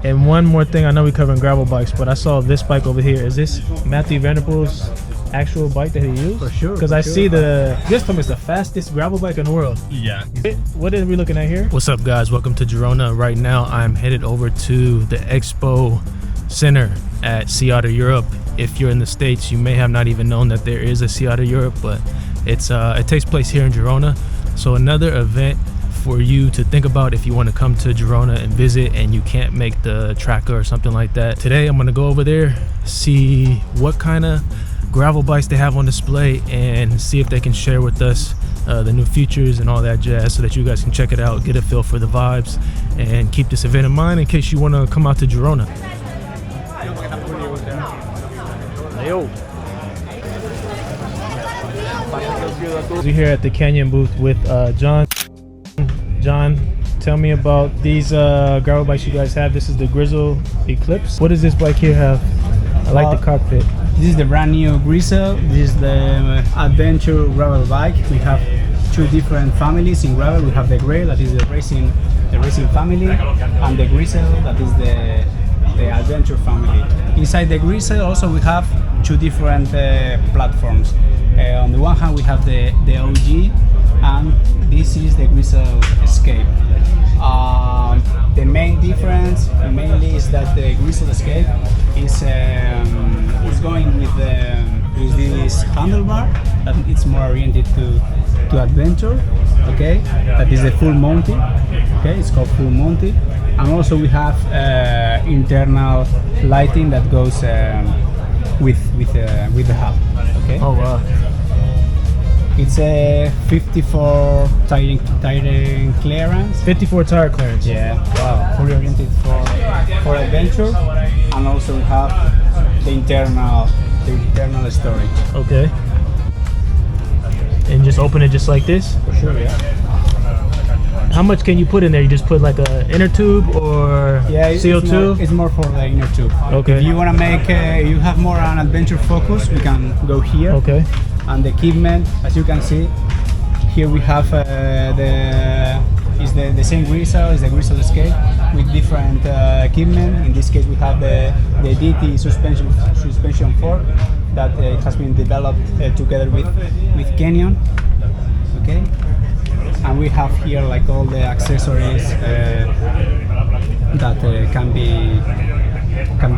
And one more thing, I know we're covering gravel bikes, but I saw this bike over here. Is this Matthew Vanderpool's actual bike that he used? For sure. Because I see this one is the fastest gravel bike in the world. Yeah. What are we looking at here? What's up, guys? Welcome to Girona. Right now, I'm headed over to the Expo Center at Sea Otter Europe. If you're in the States, you may have not even known that there is a Sea Otter Europe, but it takes place here in Girona. So another event for you to think about if you want to come to Girona and visit and you can't make the tracker or something like that. Today I'm going to go over there, see what kind of gravel bikes they have on display, and see if they can share with us the new features and all that jazz, so that you guys can check it out, get a feel for the vibes, and keep this event in mind in case you want to come out to Girona. We're here at the Canyon booth with John. John, tell me about these gravel bikes you guys have. This is the Grizzle Eclipse. What does this bike here have? I like the cockpit. This is the brand new Grizzle. This is the adventure gravel bike. We have two different families in gravel. We have the Grail, that is the racing family, and the Grizzle, that is the adventure family. Inside the Grizzle also we have two different platforms. On the one hand we have the OG, and this is the Grizzle Escape. The main difference mainly is that the Grizzle Escape is going with this handlebar, that it's more oriented to adventure. Okay, that is the full Monty. Okay, it's called full Monty, and also we have internal lighting that goes with the hub. Okay. Oh wow. It's a 54 tire clearance. 54 tire clearance. Yeah. Wow. Fully oriented for adventure, and also we have the internal storage. Okay. And just open it just like this? For sure, yeah. How much can you put in there? You just put like a inner tube or CO2? It's more for the inner tube. Okay. If you want to make, you have more an adventure focus, we can go here. Okay. And the equipment, as you can see, here we have the same Grizzle, is the Grizzle Escape with different equipment. In this case, we have the DT suspension fork that has been developed together with Canyon. Okay, and we have here like all the accessories that can be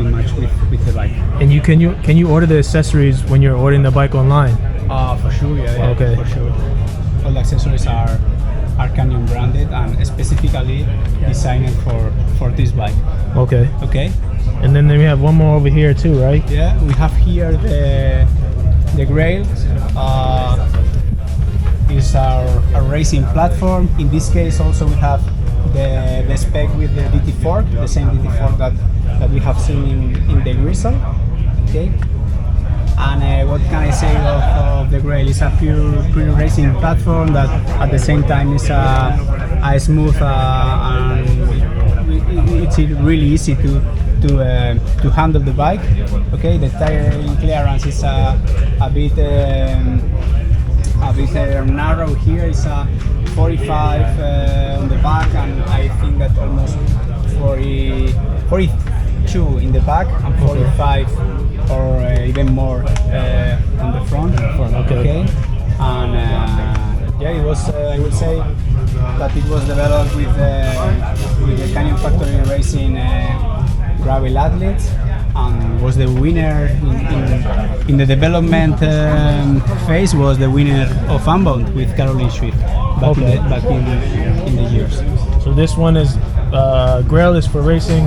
matched with the bike. And can you order the accessories when you're ordering the bike online? For sure, yeah. Okay. For sure. All the accessories are Canyon branded and specifically designed for this bike. Okay. Okay. And then we have one more over here too, right? Yeah, we have here the Grail. Is our racing platform. In this case, also we have the spec with the DT fork, the same DT fork that we have seen in the Grizzle. Okay. And what can I say of the Grail? It's a pure racing platform that at the same time is a smooth and it's really easy to handle the bike. Okay, the tire clearance is a bit narrow here. It's 45 on the back, and I think that almost 42 in the back and 45 or even more on the front. Okay. And yeah, it was. I would say that it was developed with the Canyon Factory Racing gravel athletes, and was the winner in the development phase. Was the winner of Unbound with Caroline Swift back in the years. So this one is Grail is for racing,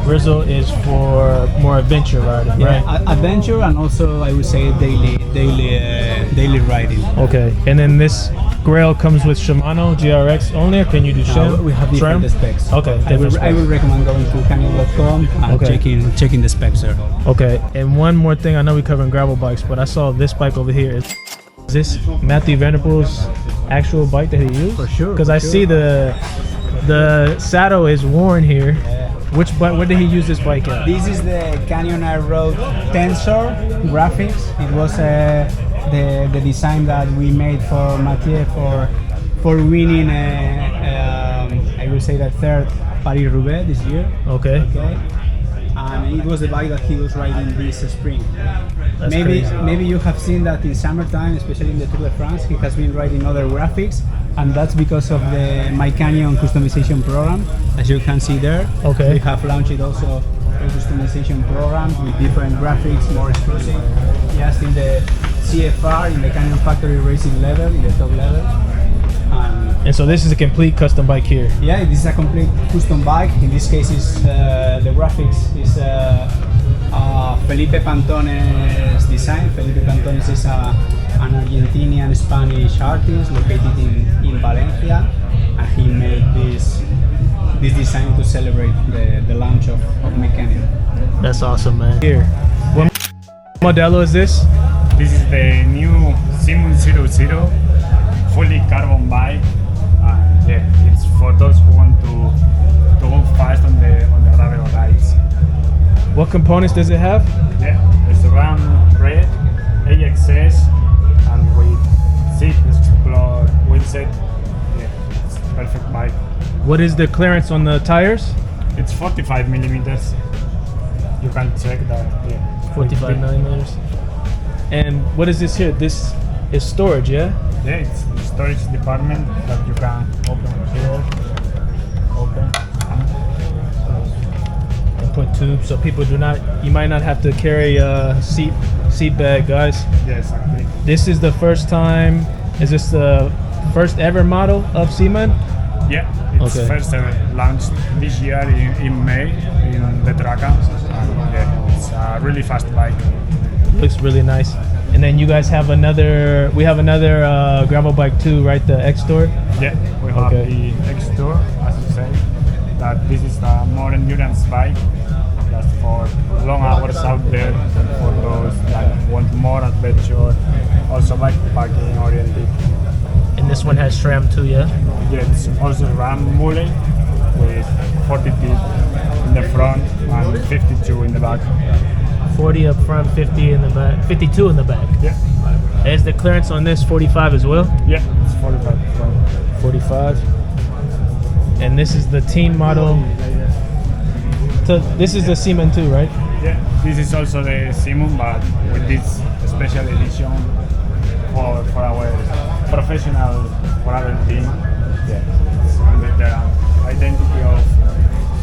Grizzle is for more adventure riding, right? Adventure, and also I would say daily riding. Okay, and then this Grail comes with Shimano GRX only, or can you do we have different specs. Okay, I would recommend going to canyon.com and checking the specs there. Okay, and one more thing, I know we're covering gravel bikes, but I saw this bike over here. Is this Matthew Vanderpool's actual bike that he used? For sure. Because I see the saddle is worn here. Yeah. Which bike? Where did he use this bike at? This is the Canyon Air Road Tensor graphics. It was the design that we made for Mathieu for winning. I will say that Paris-Roubaix this year. Okay. Okay. And it was the bike that he was riding this spring. That's crazy. Maybe you have seen that in summertime, especially in the Tour de France, he has been riding other graphics, and that's because of the My Canyon customization program, as you can see there. Okay. We have launched also a customization program with different graphics, more exclusive, just in the CFR, in the Canyon Factory Racing level, in the top level. And so this is a complete custom bike here. Yeah, this is a complete custom bike. In this case, the graphics is Felipe Pantone's design. Felipe Pantones is an Argentinian Spanish artist located in Valencia, and he made this design to celebrate the launch of Canyon. That's awesome, man. Here, what Modelo is this? This is the new Simon 00 fully carbon bike. Yeah, it's for those who want to go fast on the gravel rides. What components does it have? Yeah, it's RAM red, AXS, and with seat explore wheelset. Yeah, it's a perfect bike. What is the clearance on the tires? It's 45 millimeters. You can check that. Yeah, 45 millimeters. And what is this here? This is storage, yeah? Yeah, it's the storage department that you can open here, open, And put tubes so people you might not have to carry a seat bag, guys. yeah, exactly. This is the first time, is this the first ever model of Seaman? Yeah, it's Okay. first launched this year in May in the Traca. Yeah, it's a really fast bike. Looks really nice. And then you guys have another, we have another gravel bike too, right? The X Tour? Yeah, we have Okay. the X Tour, as you say, that this is a more endurance bike, just for long hours out there, for those that want more adventure, also bikepacking oriented. And this one has SRAM too, yeah? Yeah, it's also RAM muley with 40 teeth in the front and 52 in the back. 40 up front, 50 in the back, 52 in the back. Yeah, Is the clearance on this 45 as well? yeah, it's 45 front. 45. And this is the team model. So this is the Seaman too, right? Yeah, this is also the Simon, but with this special edition for our professional travel team. Yeah, it's under the identity of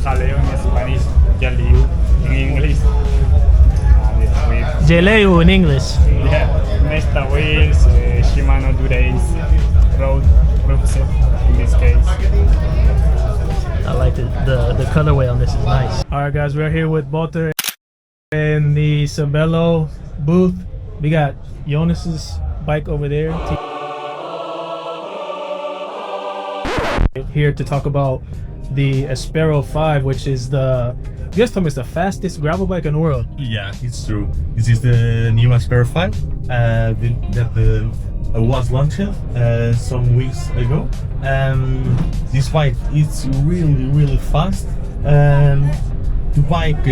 jaleo in Spanish, jaleo in English. And it's with Geleu in English. Nesta wheels, Shimano Durace, road set in this case. I like it. The colorway on this is nice. All right, guys, we're here with Walter in the CERVELO booth. We got Jonas's bike over there. Here to talk about the Aspero 5, which is you guys told me it's the fastest gravel bike in the world. Yeah, it's true. This is the new Aspero 5 that was launched some weeks ago. This bike is really fast. The bike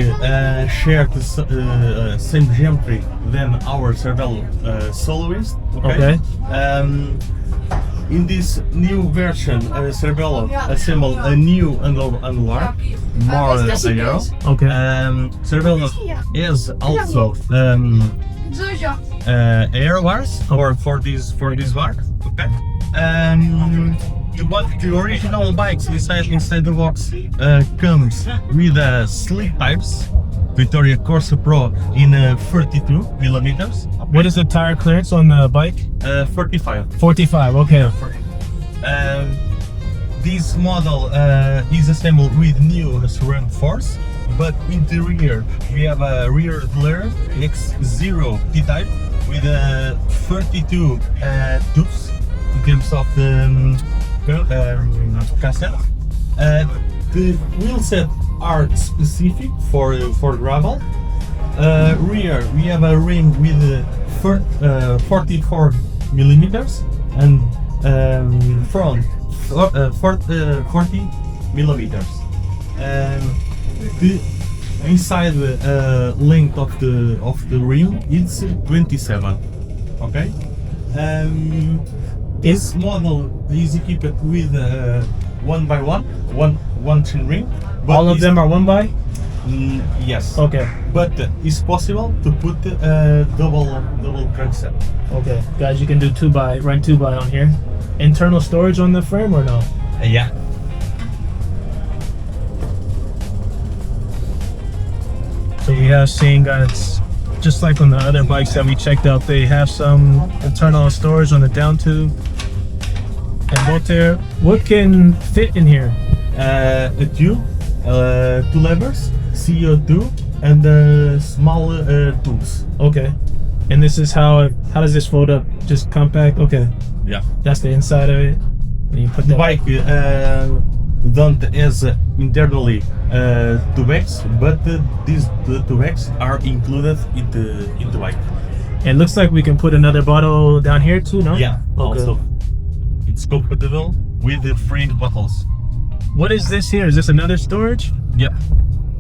shared the same geometry than our CERVELO soloist. Okay. In this new version, CERVELO assembled a new underbar, more aero. Okay. CERVELO is also aero bars for this bar. Okay. The original bikes inside the box comes with slick types. Victoria Corsa Pro in 32 millimeters. What is the tire clearance on the bike? 45. 45. Okay. This model is assembled with new ceramic force, but in the rear we have a rear layer X0 T-type with 32 tubes in terms of the cassette. The wheel set are specific for gravel. Rear we have a rim with 44 millimeters and front 40 millimeters. The inside length of the rim it's 27. Okay. This model is equipped with 1x1 one chain ring. But All of them are one by? Yes. Okay. But it's possible to put a double crankset. Okay. Guys, you can do run 2 by on here. Internal storage on the frame or no? Yeah. So we have seen, guys, just like on the other bikes that we checked out, they have some internal storage on the down tube and both there. What can fit in here? A tube, 2 levers, CO2, and small tools. Okay. And this is how does this fold up? Just compact? Okay. Yeah. That's the inside of it. And you put The that bike don't has internally 2X, but these 2X are included in the bike. It looks like we can put another bottle down here too, no? Yeah. Okay. Also, it's compatible with the 3 bottles. What is this here? Is this another storage? Yeah.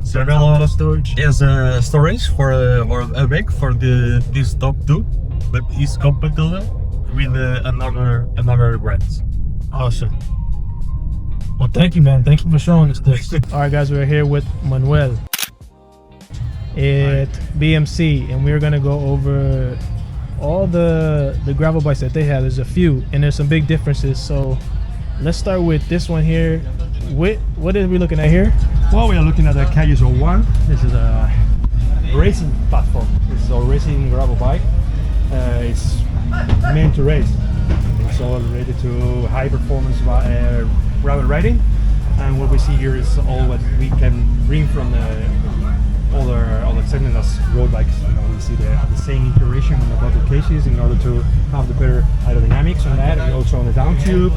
CERVELO auto storage? Has a storage for or a bag for this top too, but it's compatible with another brand. Awesome. Well, thank you, man. Thank you for showing us this. All right, guys, we're here with Manuel at BMC, and we're gonna go over all the gravel bikes that they have. There's a few, and there's some big differences. So let's start with this one here. What are we looking at here? Well, we are looking at the Cayuse 01. This is a racing platform. This is a racing gravel bike. It's meant to race. It's all related to high performance gravel riding. And what we see here is all what we can bring from the other segments as road bikes. You know, we see the same iteration on the bottle cases in order to have the better aerodynamics on that, and also on the down tube,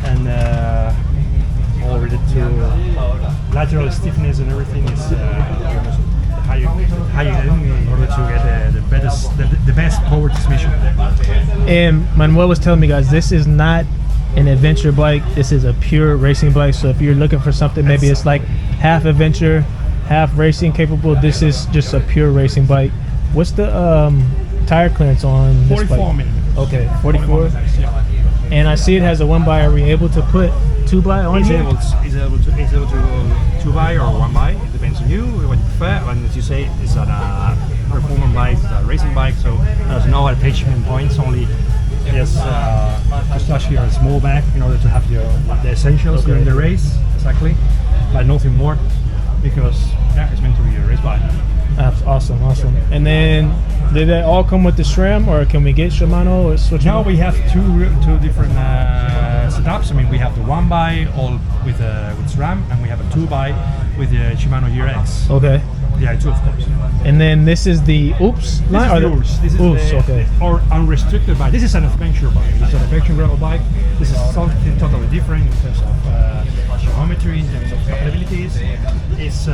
and all related to lateral stiffness and everything is higher end in order to get the best power transmission. And Manuel was telling me, guys, this is not an adventure bike. This is a pure racing bike. So if you're looking for something, maybe it's like half adventure, half racing capable, this is just a pure racing bike. What's the tire clearance on this 44 bike? millimeters. Okay, 44. Yeah. And I see it has a 1 by. Are we able to put 2 by on It's here? able to go 2 by or 1 by. It depends on you, what you prefer. And as you say, it's a performance bike, it's a racing bike, so there's no attachment points. Only just touch here a small bag in order to have the essentials during the race, exactly, but nothing more, because it's meant to be a race bike. That's awesome. And then, did they all come with the SRAM, or can we get Shimano or switch? Now we have two different setups. I mean, we have the 1 by all with SRAM, and we have a 2 by with the Shimano GRX. Okay. Yeah, 2 of course. And then this is the Oops line? This is yours. This is Oops, okay. or unrestricted bike. This is an adventure bike. It's an adventure gravel bike. This is something totally different in terms of geometry, in terms of capabilities. It's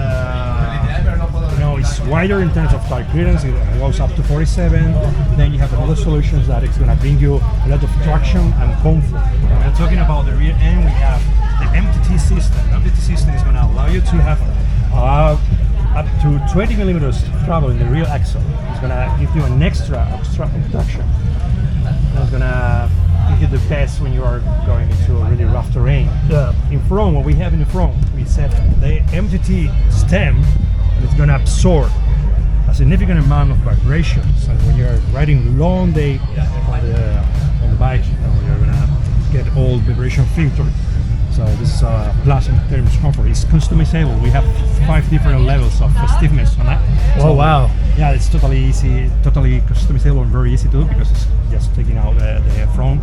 it's wider in terms of tire clearance. It goes up to 47. Then you have another solutions that it's going to bring you a lot of traction and comfort. When we're talking about the rear end, we have the MTT system. The MTT system is going to allow you to have up to 20 millimeters of travel in the rear axle. It's gonna give you an extra traction. It's gonna give you the best when you are going into a really rough terrain. Yeah. In front, what we have in the front, we set the MTT stem, and it's gonna absorb a significant amount of vibrations. And when you're riding a long day on the bike, you're gonna get all vibration filtered. So this is a plus in terms of comfort. It's customizable. We have 5 different levels of stiffness on that. Oh, So, wow. Yeah, it's totally easy, totally customizable and very easy to do, because it's just taking out the front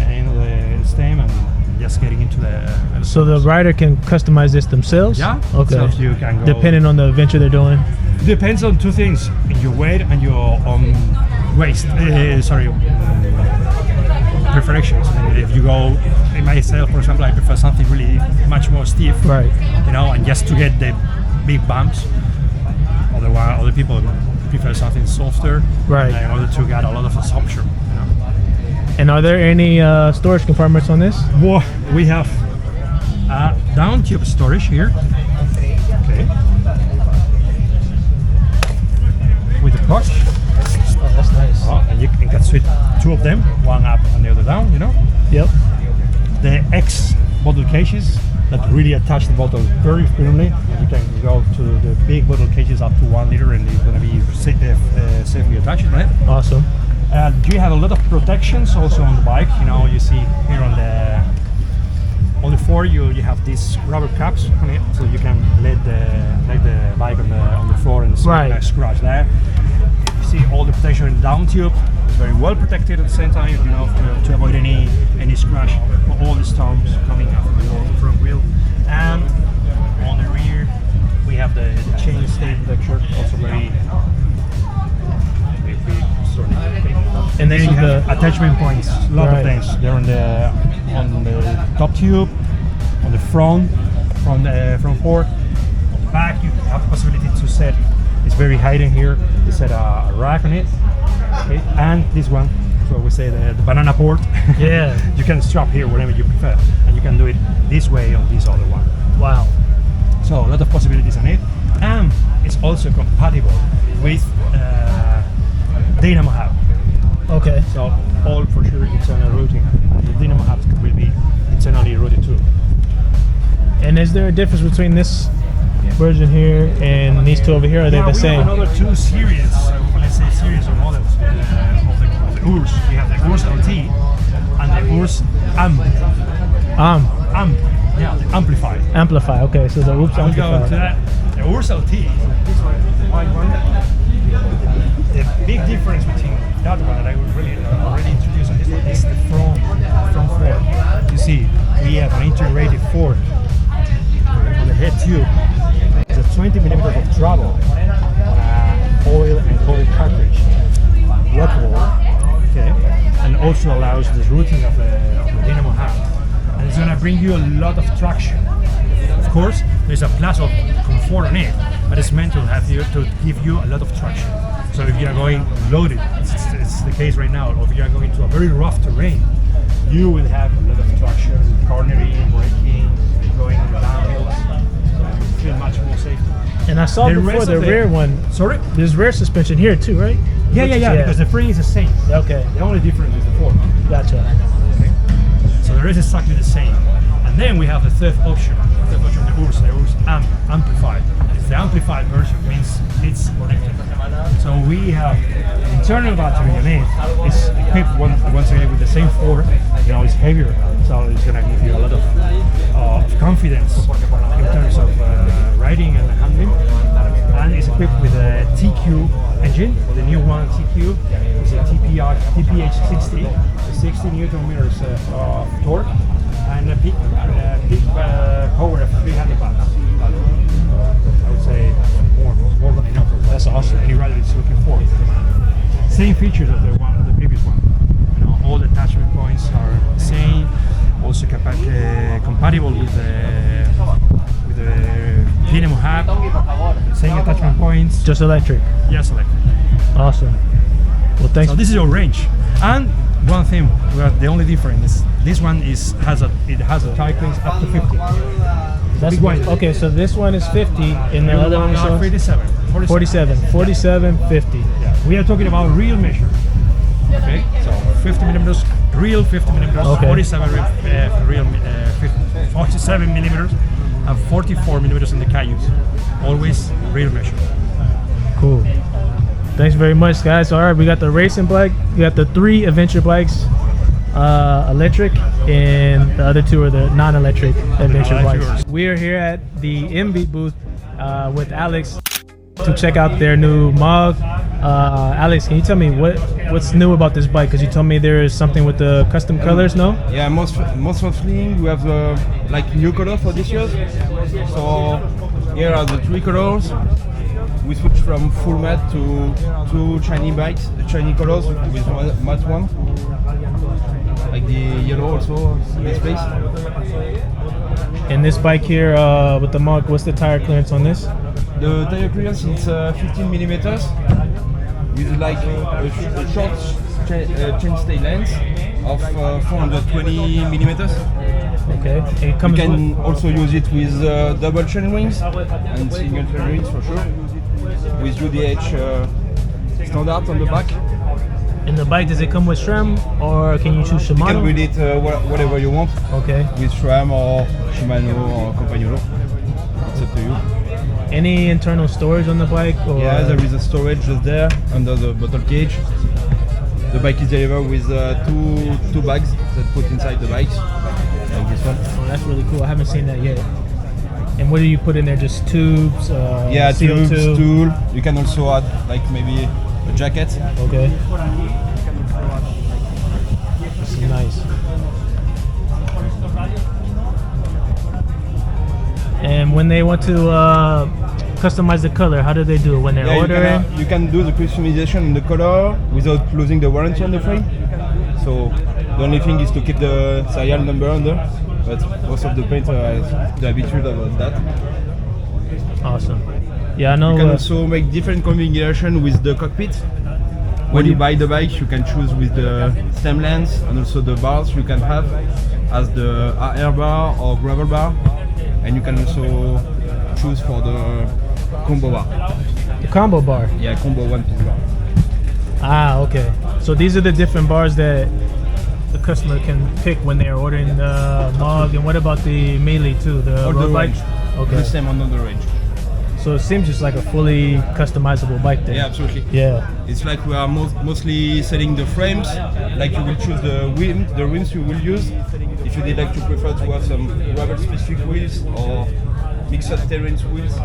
end of the stem and just getting into the. So the rider can customize this themselves? Yeah. Okay. So you can go. Depending on the adventure they're doing? Depends on 2 things: your weight and your waist. Preferences. I mean, if you go, in myself, for example, I prefer something really much more stiff, Right. And just to get the big bumps. Otherwise, other people prefer something softer, Right. in order to get a lot of absorption. And are there any storage compartments on this? Well, we have down tube storage here. Okay. With the clutch. Oh, that's nice. And you can switch 2 of them, one up and the other down. Yep. The X bottle cases that really attach the bottle very firmly. You can go to the big bottle cages up to 1 liter, and it's going to be safely attached, right? Awesome. You have a lot of protections also on the bike. You know, you see here on the floor, you have these rubber caps on it, so you can let the bike on the floor and Right. scratch there. You see all the protection in the down tube. It's very well protected at the same time, you know, to avoid any scratch for all the storms coming out from the front wheel. And on the rear, we have the chain stay protector, also very big. And this Then is you have the attachment points, a lot Right. of things. They're on the top tube, on the front, from the front port. On the back, you have the possibility to set. It's very hidden here. You set a rack on it, okay? And this one, so we say the banana port. Yeah. You can strap here whatever you prefer, and you can do it this way or this other one. wow. So a lot of possibilities on it, and it's also compatible with Dynamo Hub. Okay. So all for sure internal routing. The Dynamo hubs will be internally routed too. And is there a difference between this version here and these two over here? Are they the we same? have another two series, let's say series of models of the URS. We have the URS LT and the URS AMP. AMP, yeah, the amplified. Amplify. Okay, so the oops I will go amplify. to that. The URS LT, this one, the white one. The big difference between that one that I would really already introduce on this one is the front fork. You see, we have an integrated fork on the head tube. It's a 20 millimeters of travel on oil and coil cartridge, lockable, okay, and also allows the routing of the Dynamo hub. And it's gonna bring you a lot of traction. Of course, there's a plus of comfort on it, but it's meant to give you a lot of traction. So if you are going loaded, it's the case right now, or if you are going to a very rough terrain, you will have a lot of traction, cornering, braking, going on the downhills, so you feel much more safe. And I saw The before rest the of the- rear one. Sorry? There's rear suspension here too, right? Yeah, because the frame is the same. Okay, The only difference is the fork. gotcha. Okay? So the rest is exactly the same. And then we have the third option, the URS amplified. It's the amplified version, means it's connected. So we have internal battery on it. It's equipped once again with the same fork. You know, it's heavier, so it's gonna give you a lot of confidence in terms of riding and handling. And it's equipped with a TQ engine, the new one TQ. It's a TPH60, 60 Newton meters of torque, and a peak power of 300 watts. I would say more than enough. That's awesome. Any rider is looking for. Same features of the previous one. You know, all the attachment points are the same. Also compatible with the Dynamo hub. Same attachment points. Just electric. Yes, electric. Awesome. Well, thanks. So this is your range. And one thing, the only difference is this one has a tire clearance up to 50. That's big one. Okay, so this one is 50, and the other one is 47. 47, 50. Yeah, we are talking about real measure. Okay, so 50 millimeters, real 50 millimeters, Okay. 47 47 millimeters, and 44 millimeters in the cayuse. Always real measure. Cool. Thanks very much, guys. All right, we got the racing bike. We got the 3 adventure bikes, electric, and the other 2 are the non-electric adventure non-electric bikes. We are here at the ENVE booth with Alex to check out their new MOG. Alex, can you tell me what's new about this bike? Because you told me there is something with the custom colors, no? Yeah, most mostly we have like new color for this year. So here are the 3 colors. We switched from full matte to 2 shiny bikes, shiny colors with one matte one. Like the yellow also in this place. And this bike here with the MOG, what's the tire clearance on this? The tire clearance is 15 millimeters with like a short chain stay length of 420 millimeters. Okay. And it You comes can also use it with double chain rings and single chain rings for sure. With UDH standard on the back. And the bike, does it come with SRAM or can you choose You Shimano? can build it whatever you want, Okay. with SRAM or Shimano or Compagnolo. It's up to you. Any internal storage on the bike? Or Yeah, there is a storage just there under the bottle cage. The bike is delivered with two bags that put inside the bikes, like this one. Oh, that's really cool. I haven't seen that yet. And what do you put in there? Just tubes? Yeah, CO2? tubes, tool. You can also add like maybe a jacket. Okay. This is nice. And when they want to customize the color, how do they do it? When they're Yeah, ordering? you can do the customization in the color without losing the warranty on the frame. So the only thing is to keep the serial number under, but most of the painter has the habitude about that. Awesome. Yeah, I know. You can also make different configuration with the cockpit. When you buy the bike, you can choose with the stem lens and also the bars you can have as the air bar or gravel bar, and you can also choose for the combo bar. the combo bar. Yeah, combo one-piece bar. Ah, okay. So these are the different bars that the customer can pick when they're ordering the mug. And what about the melee too? The Or road the bike? range. Okay. The same on the range. So it seems just like a fully customizable bike then. Yeah, absolutely. Yeah. It's like we are mostly selling the frames, like you will choose the rims you will use. If you did like to prefer to have some rubber specific wheels or mixed terrain wheels,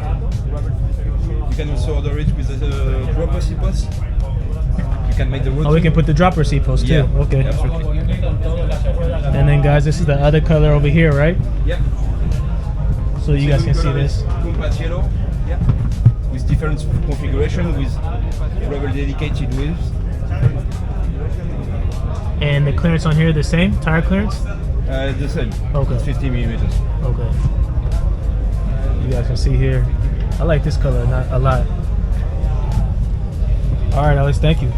you can also order it with a dropper seat post. You can make the road. Oh, we can put the dropper seat post too. Yeah, Okay. absolutely. And then guys, this is the other color over here, right? Yeah. So you guys can see this. Compact yellow. Yeah. With different configuration with rubber dedicated wheels. And the clearance on here the same? Tire clearance? The same. Okay. 50 millimeters. Okay. You guys can see here. I like this color not a lot. All right, Alex, thank you.